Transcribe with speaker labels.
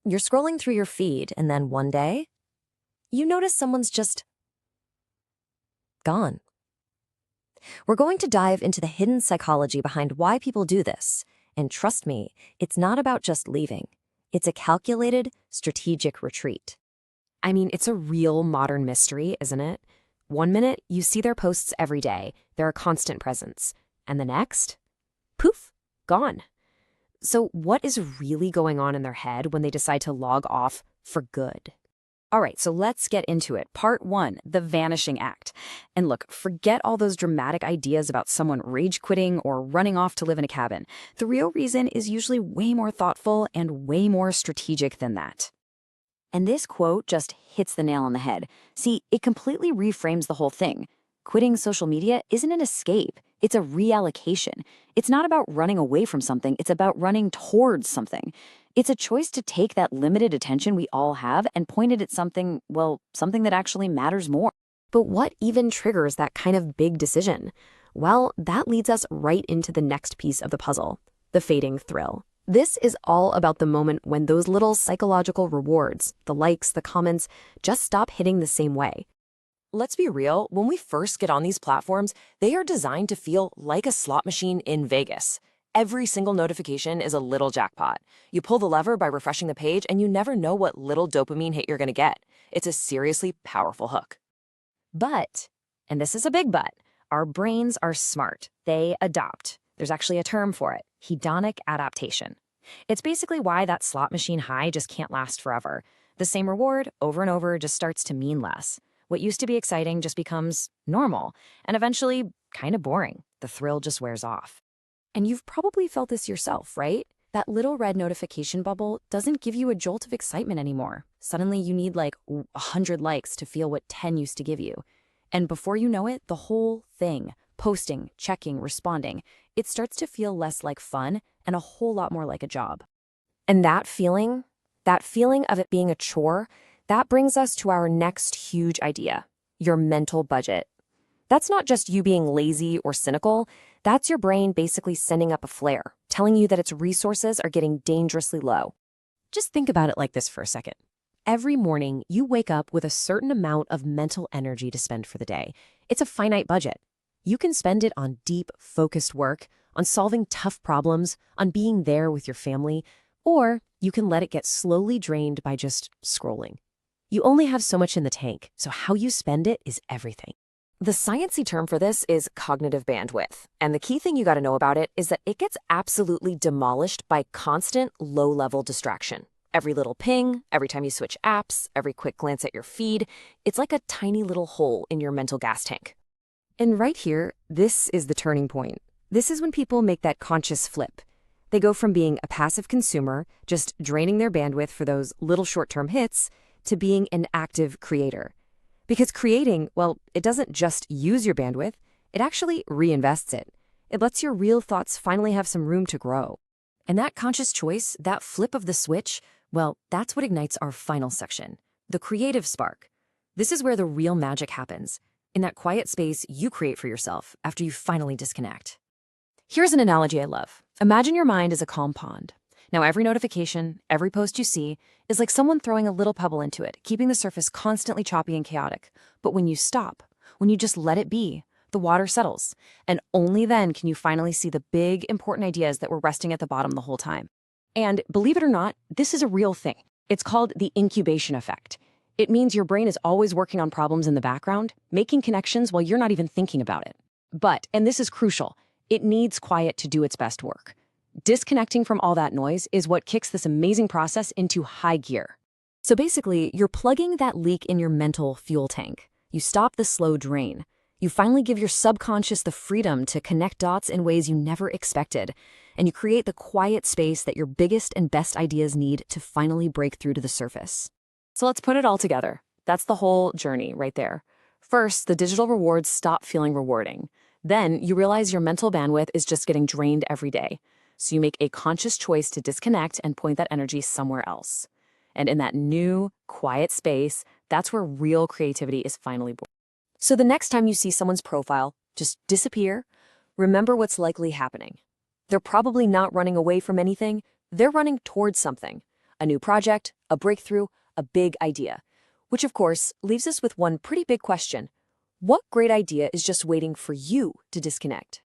Speaker 1: You're scrolling through your feed, and then one day, you notice someone's just gone. We're going to dive into the hidden psychology behind why people do this. And trust me, it's not about just leaving. It's a calculated, strategic retreat. I mean, it's a real modern mystery, isn't it? One minute, you see their posts every day. They're a constant presence. And the next, poof, gone. So what is really going on in their head when they decide to log off for good?
Speaker 2: All right, so let's get into it. Part 1, the vanishing act. And look, forget all those dramatic ideas about someone rage quitting or running off to live in a cabin. The real reason is usually way more thoughtful and way more strategic than that. And this quote just hits the nail on the head. See, it completely reframes the whole thing. Quitting social media isn't an escape, it's a reallocation. It's not about running away from something, it's about running towards something. It's a choice to take that limited attention we all have and point it at something, well, something that actually matters more.
Speaker 1: But what even triggers that kind of big decision? Well, that leads us right into the next piece of the puzzle, the fading thrill. This is all about the moment when those little psychological rewards, the likes, the comments, just stop hitting the same way. Let's be real, when we first get on these platforms, they are designed to feel like a slot machine in Vegas. Every single notification is a little jackpot. You pull the lever by refreshing the page, and you never know what little dopamine hit you're going to get. It's a seriously powerful hook. But, and this is a big but, our brains are smart. They adopt. There's actually a term for it, hedonic adaptation. It's basically why that slot machine high just can't last forever. The same reward over and over just starts to mean less. What used to be exciting just becomes normal, and eventually kind of boring. The thrill just wears off. And you've probably felt this yourself, right? That little red notification bubble doesn't give you a jolt of excitement anymore. Suddenly you need like 100 likes to feel what 10 used to give you. And before you know it, the whole thing, posting, checking, responding, it starts to feel less like fun and a whole lot more like a job. And that feeling of it being a chore, that brings us to our next huge idea, your mental budget. That's not just you being lazy or cynical. That's your brain basically sending up a flare, telling you that its resources are getting dangerously low. Just think about it like this for a second. Every morning, you wake up with a certain amount of mental energy to spend for the day. It's a finite budget. You can spend it on deep, focused work, on solving tough problems, on being there with your family, or you can let it get slowly drained by just scrolling. You only have so much in the tank, so how you spend it is everything. The sciencey term for this is cognitive bandwidth, and the key thing you got to know about it is that it gets absolutely demolished by constant low-level distraction. Every little ping, every time you switch apps, every quick glance at your feed, it's like a tiny little hole in your mental gas tank. And right here, this is the turning point. This is when people make that conscious flip. They go from being a passive consumer, just draining their bandwidth for those little short-term hits, to being an active creator. Because creating, well, it doesn't just use your bandwidth, it actually reinvests it. It lets your real thoughts finally have some room to grow. And that conscious choice, that flip of the switch, well, that's what ignites our final section, the creative spark. This is where the real magic happens, in that quiet space you create for yourself after you finally disconnect. Here's an analogy I love. Imagine your mind is a calm pond. Now, every notification, every post you see is like someone throwing a little pebble into it, keeping the surface constantly choppy and chaotic. But when you stop, when you just let it be, the water settles. And only then can you finally see the big, important ideas that were resting at the bottom the whole time. And believe it or not, this is a real thing. It's called the incubation effect. It means your brain is always working on problems in the background, making connections while you're not even thinking about it. But, and this is crucial, it needs quiet to do its best work. Disconnecting from all that noise is what kicks this amazing process into high gear. So basically, you're plugging that leak in your mental fuel tank. You stop the slow drain. You finally give your subconscious the freedom to connect dots in ways you never expected. And you create the quiet space that your biggest and best ideas need to finally break through to the surface. So let's put it all together. That's the whole journey right there. First, the digital rewards stop feeling rewarding. Then you realize your mental bandwidth is just getting drained every day. So you make a conscious choice to disconnect and point that energy somewhere else. And in that new, quiet space, that's where real creativity is finally born. So the next time you see someone's profile, just disappear. Remember what's likely happening. They're probably not running away from anything. They're running towards something.
Speaker 2: A new project, a breakthrough, a big idea. Which, of course, leaves us with one pretty big question. What great idea is just waiting for you to disconnect?